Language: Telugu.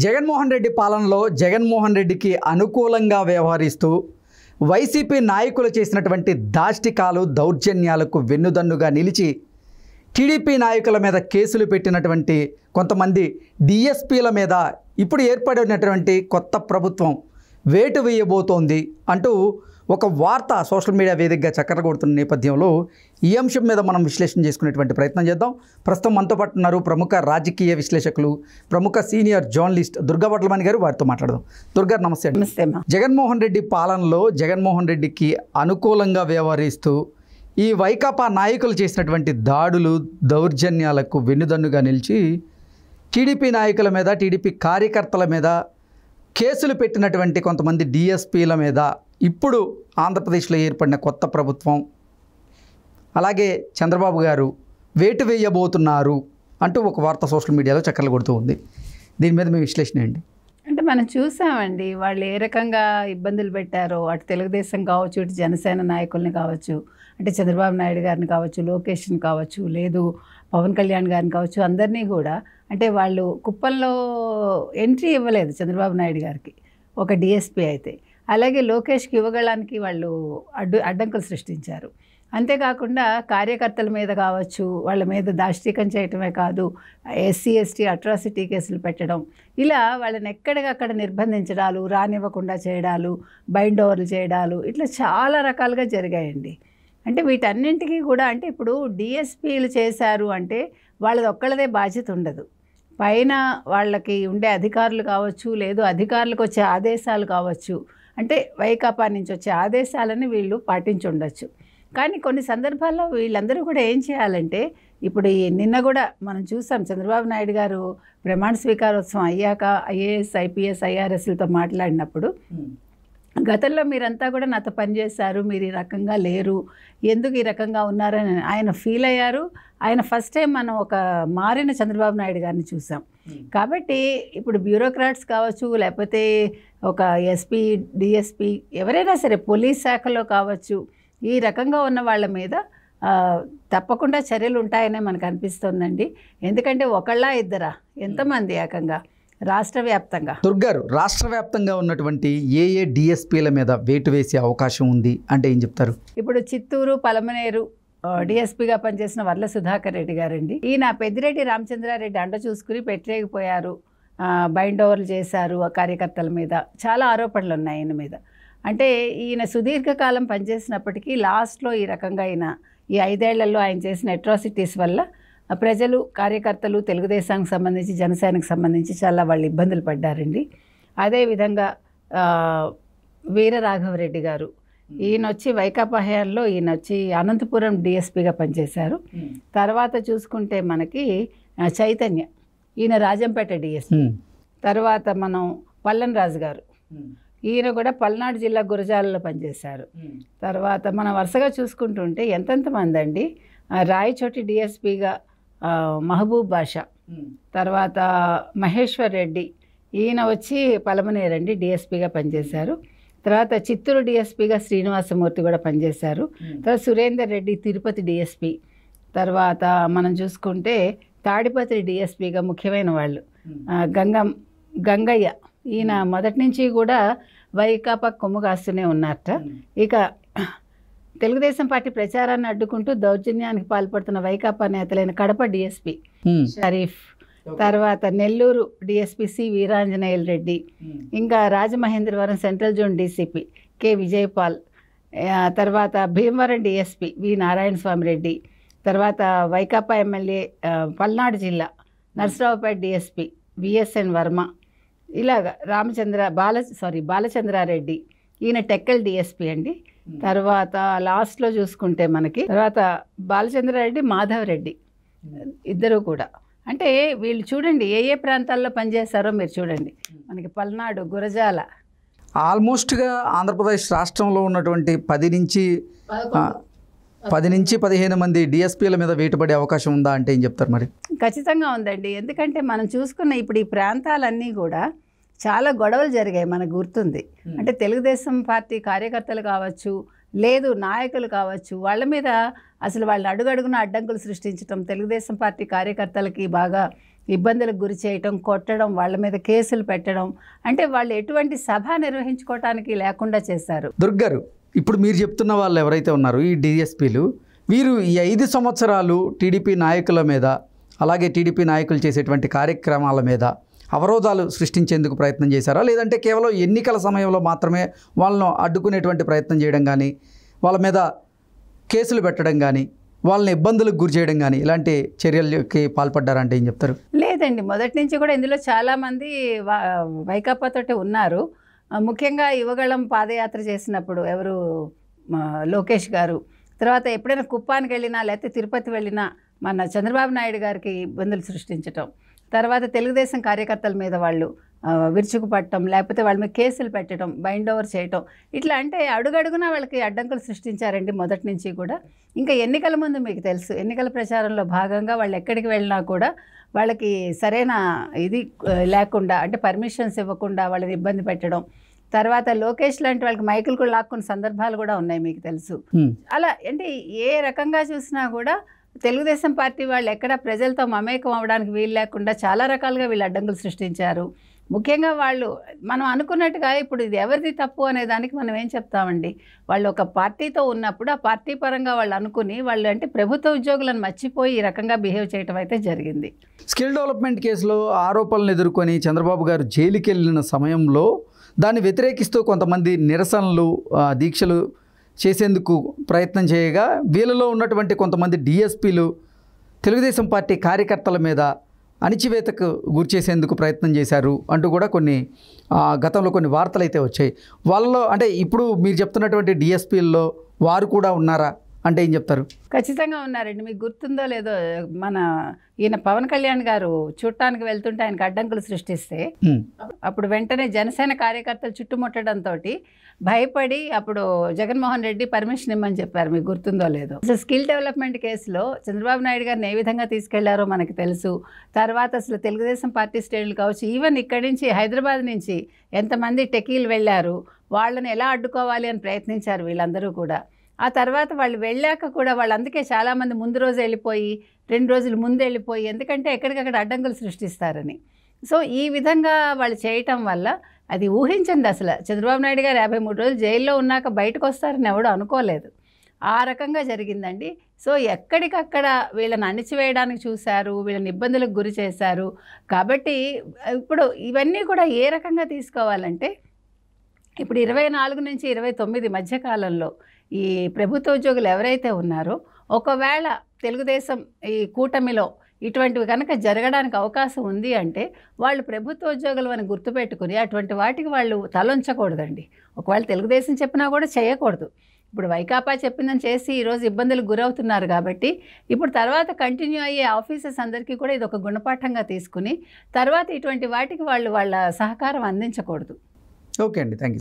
జగన్మోహన్ రెడ్డి పాలనలో జగన్మోహన్ రెడ్డికి అనుకూలంగా వ్యవహరిస్తూ వైసీపీ నాయకులు చేసినటువంటి దాష్టికాలు దౌర్జన్యాలకు వెన్నుదన్నుగా నిలిచి టీడీపీ నాయకుల మీద కేసులు పెట్టినటువంటి కొంతమంది డిఎస్పీల మీద ఇప్పుడు ఏర్పడినటువంటి కొత్త ప్రభుత్వం వేటు వేయబోతోంది అంటూ ఒక వార్త సోషల్ మీడియా వేదికగా చక్కర కొడుతున్న నేపథ్యంలో ఈ అంశం మీద మనం విశ్లేషణ చేసుకునేటువంటి ప్రయత్నం చేద్దాం. ప్రస్తుతం మనతో పాటు ఉన్నారు ప్రముఖ రాజకీయ విశ్లేషకులు, ప్రముఖ సీనియర్ జర్నలిస్ట్ దుర్గా వడ్లమణి గారు. వారితో మాట్లాడదాం. దుర్గా నమస్తే. నమస్తే. జగన్మోహన్ రెడ్డి పాలనలో జగన్మోహన్ రెడ్డికి అనుకూలంగా వ్యవహరిస్తూ ఈ వైకాపా నాయకులు చేసినటువంటి దాడులు దౌర్జన్యాలకు వెన్నుదన్నుగా నిలిచి టీడీపీ నాయకుల మీద, టీడీపీ కార్యకర్తల మీద కేసులు పెట్టినటువంటి కొంతమంది డిఎస్పీల మీద ఇప్పుడు ఆంధ్రప్రదేశ్లో ఏర్పడిన కొత్త ప్రభుత్వం, అలాగే చంద్రబాబు గారు వేటు వేయబోతున్నారు అంటూ ఒక వార్త సోషల్ మీడియాలో చక్కర్లు కొడుతూ ఉంది. దీని మీద మీ విశ్లేషణ ఏంటి? అంటే మనం చూసామండి, వాళ్ళు ఏ రకంగా ఇబ్బందులు పెట్టారో, అటు తెలుగుదేశం కావచ్చు, ఇటు జనసేన నాయకుల్ని కావచ్చు, అంటే చంద్రబాబు నాయుడు గారిని కావచ్చు, లోకేష్ని కావచ్చు, లేదు పవన్ కళ్యాణ్ గారిని కావచ్చు, అందరినీ కూడా అంటే వాళ్ళు కుప్పంలో ఎంట్రీ ఇవ్వలేదు చంద్రబాబు నాయుడు గారికి ఒక డిఎస్పీ అయితే, అలాగే లోకేష్కి ఇవ్వగలానికి వాళ్ళు అడ్డంకులు సృష్టించారు. అంతేకాకుండా కార్యకర్తల మీద కావచ్చు, వాళ్ళ మీద దాష్టీకం చేయటమే కాదు, ఎస్సీ ఎస్టీ అట్రాసిటీ కేసులు పెట్టడం, ఇలా వాళ్ళని ఎక్కడికక్కడ నిర్బంధించడాలు, రానివ్వకుండా చేయడాలు, బైండ్ ఓవర్లు చేయడాలు, ఇట్లా చాలా రకాలుగా జరిగాయండి. అంటే వీటన్నింటికీ కూడా అంటే ఇప్పుడు డిఎస్పీలు చేశారు అంటే వాళ్ళది ఒక్కళ్ళదే బాధ్యత ఉండదు. పైన వాళ్ళకి ఉండే అధికారులు కావచ్చు, లేదు అధికారులకు వచ్చే ఆదేశాలు కావచ్చు, అంటే వైకాపా నుంచి వచ్చే ఆదేశాలని వీళ్ళు పాటించి ఉండొచ్చు. కానీ కొన్ని సందర్భాల్లో వీళ్ళందరూ కూడా ఏం చేయాలంటే, ఇప్పుడు నిన్న కూడా మనం చూసాం చంద్రబాబు నాయుడు గారు ప్రమాణ స్వీకారోత్సవం అయ్యాక ఐఏఎస్ ఐపీఎస్ ఐఆర్ఎస్లతో మాట్లాడినప్పుడు, గతంలో మీరంతా కూడా నాతో పనిచేశారు, మీరు ఈ రకంగా లేరు, ఎందుకు ఈ రకంగా ఉన్నారని ఆయన ఫీల్ అయ్యారు. ఆయన ఫస్ట్ టైం మనం ఒక మారిన చంద్రబాబు నాయుడు గారిని చూసాం. కాబట్టి ఇప్పుడు బ్యూరోక్రాట్స్ కావచ్చు, లేకపోతే ఒక ఎస్పీ డిఎస్పీ ఎవరైనా సరే, పోలీస్ శాఖలో కావచ్చు, ఈ రకంగా ఉన్న వాళ్ళ మీద తప్పకుండా చర్యలు ఉంటాయనే మనకు అనిపిస్తుందండి. ఎందుకంటే ఒకళ్ళ ఇద్దరా, ఎంతమంది ఏకంగా రాష్ట్ర వ్యాప్తంగా. దుర్గారు, రాష్ట్ర వ్యాప్తంగా ఉన్నటువంటి ఏ డిఎస్పీల మీద వేటు వేసే అవకాశం ఉంది అంటే ఏం చెప్తారు? ఇప్పుడు చిత్తూరు, పలమనేరు డిఎస్పీగా పనిచేసిన వర్ల సుధాకర్ రెడ్డి గారండి. ఈయన పెద్దిరెడ్డి రామచంద్రారెడ్డి అండ చూసుకుని పెట్టలేకపోయారు, బైండ్ ఓవర్లు చేశారు ఆ కార్యకర్తల మీద, చాలా ఆరోపణలు ఉన్నాయి ఆయన మీద. అంటే ఈయన సుదీర్ఘకాలం పనిచేసినప్పటికీ లాస్ట్లో ఈ రకంగా ఈ 5 ఏళ్లలో ఆయన చేసిన అట్రాసిటీస్ వల్ల ప్రజలు, కార్యకర్తలు, తెలుగుదేశానికి సంబంధించి జనసేనకు సంబంధించి చాలా వాళ్ళు ఇబ్బందులు పడ్డారండి. అదేవిధంగా వీరరాఘవరెడ్డి గారు, ఈయన వచ్చి వైకాపా హయాంలో ఈయన వచ్చి అనంతపురం డిఎస్పీగా పనిచేశారు. తర్వాత చూసుకుంటే మనకి చైతన్య, ఈయన రాజంపేట డిఎస్పీ. తర్వాత మనం పల్లన్ రాజు గారు, ఈయన కూడా పల్నాడు జిల్లా గురజాలలో పనిచేశారు. తర్వాత మనం వరుసగా చూసుకుంటుంటే ఎంతెంతమంది అండి, రాయచోటి డిఎస్పీగా మహబూబ్ బాషా, తర్వాత మహేశ్వర్ రెడ్డి, ఈయన వచ్చి పలమనేరండి డిఎస్పీగా పనిచేశారు. తర్వాత చిత్తూరు డిఎస్పీగా శ్రీనివాసమూర్తి కూడా పనిచేశారు. తర్వాత సురేందర్ రెడ్డి తిరుపతి డిఎస్పీ. తర్వాత మనం చూసుకుంటే తాడిపత్రి డిఎస్పీగా ముఖ్యమైన వాళ్ళు గంగయ్య, ఈయన మొదటి నుంచి కూడా వైకాపా కొమ్ము కాస్తూనే ఉన్నారట. ఇక తెలుగుదేశం పార్టీ ప్రచారాన్ని అడ్డుకుంటూ దౌర్జన్యానికి పాల్పడుతున్న వైకాపా నేతలైన కడప డిఎస్పీ షరీఫ్, తర్వాత నెల్లూరు డిఎస్పీ సి వీరాంజనేయులు రెడ్డి, ఇంకా Rajamahendravaram central zone DCP K Vijaypal, తర్వాత భీమవరం డిఎస్పీ వి నారాయణ స్వామి రెడ్డి, తర్వాత వైకాపా ఎమ్మెల్యే పల్నాడు జిల్లా నర్సరావుపేట డిఎస్పీ విఎస్ఎన్ వర్మ, ఇలాగా బాలచంద్రారెడ్డి, ఈయన టెక్కల్ డిఎస్పీ అండి. తర్వాత లాస్ట్లో చూసుకుంటే మనకి తర్వాత బాలచంద్రారెడ్డి, మాధవరెడ్డి, ఇద్దరు కూడా. అంటే వీళ్ళు చూడండి ఏ ప్రాంతాల్లో పనిచేస్తారో మీరు చూడండి. మనకి పల్నాడు, గురజాల, ఆల్మోస్ట్గా ఆంధ్రప్రదేశ్ రాష్ట్రంలో ఉన్నటువంటి 10 నుంచి 15 మంది డిఎస్పీల మీద వేటుపడే అవకాశం ఉందా అంటే ఏం చెప్తారు మరి? ఖచ్చితంగా ఉందండి. ఎందుకంటే మనం చూసుకున్న ఇప్పుడు ఈ ప్రాంతాలన్నీ కూడా చాలా గొడవలు జరిగాయి, మనకు గుర్తుంది. అంటే తెలుగుదేశం పార్టీ కార్యకర్తలు కావచ్చు, లేదు నాయకులు కావచ్చు, వాళ్ళ మీద అసలు వాళ్ళు అడుగడుగున అడ్డంకులు సృష్టించడం, తెలుగుదేశం పార్టీ కార్యకర్తలకి బాగా ఇబ్బందులకు గురి చేయటం, కొట్టడం, వాళ్ళ మీద కేసులు పెట్టడం, అంటే వాళ్ళు ఎటువంటి సభ నిర్వహించుకోవటానికి లేకుండా చేశారు. దుర్గారు, ఇప్పుడు మీరు చెప్తున్న వాళ్ళు ఎవరైతే ఉన్నారో ఈ డిఎస్పీలు, వీరు ఈ 5 సంవత్సరాలు టీడీపీ నాయకుల మీద, అలాగే టీడీపీ నాయకులు చేసేటువంటి కార్యక్రమాల మీద అవరోధాలు సృష్టించేందుకు ప్రయత్నం చేశారా, లేదంటే కేవలం ఎన్నికల సమయంలో మాత్రమే వాళ్ళను అడ్డుకునేటువంటి ప్రయత్నం చేయడం కానీ, వాళ్ళ మీద కేసులు పెట్టడం కానీ, వాళ్ళని ఇబ్బందులకు గురి చేయడం కానీ ఇలాంటి చర్యలకి పాల్పడ్డారంటే ఏం చెప్తారు? లేదండి, మొదటి నుంచి కూడా ఇందులో చాలామంది వైకాపాతోటే ఉన్నారు. ముఖ్యంగా యువగళం పాదయాత్ర చేసినప్పుడు ఎవరు లోకేష్ గారు, తర్వాత ఎప్పుడైనా కుప్పానికి వెళ్ళినా లేకపోతే తిరుపతి వెళ్ళినా మన చంద్రబాబు నాయుడు గారికి ఇబ్బందులు సృష్టించటం, తర్వాత తెలుగుదేశం కార్యకర్తల మీద వాళ్ళు విరుచుకుపట్టడం, లేకపోతే వాళ్ళ మీద కేసులు పెట్టడం, బైండ్ ఓవర్ చేయటం, ఇట్లా అంటే అడుగడుగునా వాళ్ళకి అడ్డంకులు సృష్టించారండి మొదటి నుంచి కూడా. ఇంకా ఎన్నికల ముందు మీకు తెలుసు, ఎన్నికల ప్రచారంలో భాగంగా వాళ్ళు ఎక్కడికి వెళ్ళినా కూడా వాళ్ళకి సరైన ఇది లేకుండా, అంటే పర్మిషన్స్ ఇవ్వకుండా వాళ్ళని ఇబ్బంది పెట్టడం, తర్వాత లోకేష్ లాంటి వాళ్ళకి మైకులు కూడా లాక్కున్న సందర్భాలు కూడా ఉన్నాయి మీకు తెలుసు. అలా అంటే ఏ రకంగా చూసినా కూడా తెలుగుదేశం పార్టీ వాళ్ళు ఎక్కడ ప్రజలతో మమేకం అవ్వడానికి వీలు లేకుండా చాలా రకాలుగా వీళ్ళు అడ్డంకులు సృష్టించారు. ముఖ్యంగా వాళ్ళు మనం అనుకున్నట్టుగా ఇప్పుడు ఇది ఎవరిది తప్పు అనే దానికి మనం ఏం చెప్తామండి, వాళ్ళు ఒక పార్టీతో ఉన్నప్పుడు ఆ పార్టీ పరంగా వాళ్ళు అనుకుని వాళ్ళు అంటే ప్రభుత్వ ఉద్యోగులను మర్చిపోయి ఈ రకంగా బిహేవ్ చేయడం అయితే జరిగింది. స్కిల్ డెవలప్మెంట్ కేసులో ఆరోపణలు ఎదుర్కొని చంద్రబాబు గారు జైలుకి వెళ్ళిన సమయంలో దాన్ని వ్యతిరేకిస్తూ కొంతమంది నిరసనలు, దీక్షలు చేసేందుకు ప్రయత్నం చేయగా వీళ్ళలో ఉన్నటువంటి కొంతమంది డిఎస్పీలు తెలుగుదేశం పార్టీ కార్యకర్తల మీద అణిచివేతకు గురి చేసేందుకు ప్రయత్నం చేశారు అంటూ కూడా కొన్ని గతంలో కొన్ని వార్తలు అయితే వచ్చాయి. వాళ్ళలో అంటే ఇప్పుడు మీరు చెప్తున్నటువంటి డిఎస్పీల్లో వారు కూడా ఉన్నారా అంటే ఏం చెప్తారు? ఖచ్చితంగా ఉన్నారండి. మీకు గుర్తుందో లేదో, మన ఈయన పవన్ కళ్యాణ్ గారు చూడటానికి వెళ్తుంటే ఆయనకు అడ్డంకులు సృష్టిస్తే అప్పుడు వెంటనే జనసేన కార్యకర్తలు చుట్టుముట్టడంతో భయపడి అప్పుడు జగన్మోహన్ రెడ్డి పర్మిషన్ ఇమ్మని చెప్పారు. మీకు గుర్తుందో లేదో. అసలు స్కిల్ డెవలప్మెంట్ కేసులో చంద్రబాబు నాయుడు గారిని ఏ విధంగా తీసుకెళ్లారో మనకు తెలుసు. తర్వాత అసలు తెలుగుదేశం పార్టీ శ్రేణులు కావచ్చు, ఈవెన్ ఇక్కడి నుంచి హైదరాబాద్ నుంచి ఎంతమంది టెకీలు వెళ్ళారు, వాళ్ళని ఎలా అడ్డుకోవాలి అని ప్రయత్నించారు వీళ్ళందరూ కూడా. ఆ తర్వాత వాళ్ళు వెళ్ళాక కూడా వాళ్ళు అందుకే చాలామంది ముందు రోజు వెళ్ళిపోయి 2 రోజులు ముందు వెళ్ళిపోయి, ఎందుకంటే ఎక్కడికక్కడ అడ్డంకులు సృష్టిస్తారని. సో ఈ విధంగా వాళ్ళు చేయటం వల్ల అది ఊహించండి, అసలు చంద్రబాబు నాయుడు గారు 53 రోజులు జైల్లో ఉన్నాక బయటకు వస్తారని ఎవడో అనుకోలేదు. ఆ రకంగా జరిగిందండి. సో ఎక్కడికక్కడ వీళ్ళని అణిచివేయడానికి చూశారు, వీళ్ళని ఇబ్బందులకు గురి చేశారు. కాబట్టి ఇప్పుడు ఇవన్నీ కూడా ఏ రకంగా తీసుకోవాలంటే, ఇప్పుడు 24 నుంచి 29 మధ్యకాలంలో ఈ ప్రభుత్వ ఉద్యోగులు ఎవరైతే ఉన్నారో, ఒకవేళ తెలుగుదేశం ఈ కూటమిలో ఇటువంటివి కనుక జరగడానికి అవకాశం ఉంది అంటే వాళ్ళు ప్రభుత్వ ఉద్యోగులు అని గుర్తుపెట్టుకుని అటువంటి వాటికి వాళ్ళు తలొంచకూడదండి. ఒకవేళ తెలుగుదేశం చెప్పినా కూడా చేయకూడదు. ఇప్పుడు వైకాపా చెప్పిందని చేసి ఈరోజు ఇబ్బందులకు గురవుతున్నారు కాబట్టి ఇప్పుడు తర్వాత కంటిన్యూ అయ్యే ఆఫీసర్స్ అందరికీ కూడా ఇది ఒక గుణపాఠంగా తీసుకుని తర్వాత ఇటువంటి వాటికి వాళ్ళు వాళ్ళ సహకారం అందించకూడదు. ఓకే అండి, థ్యాంక్ యూ.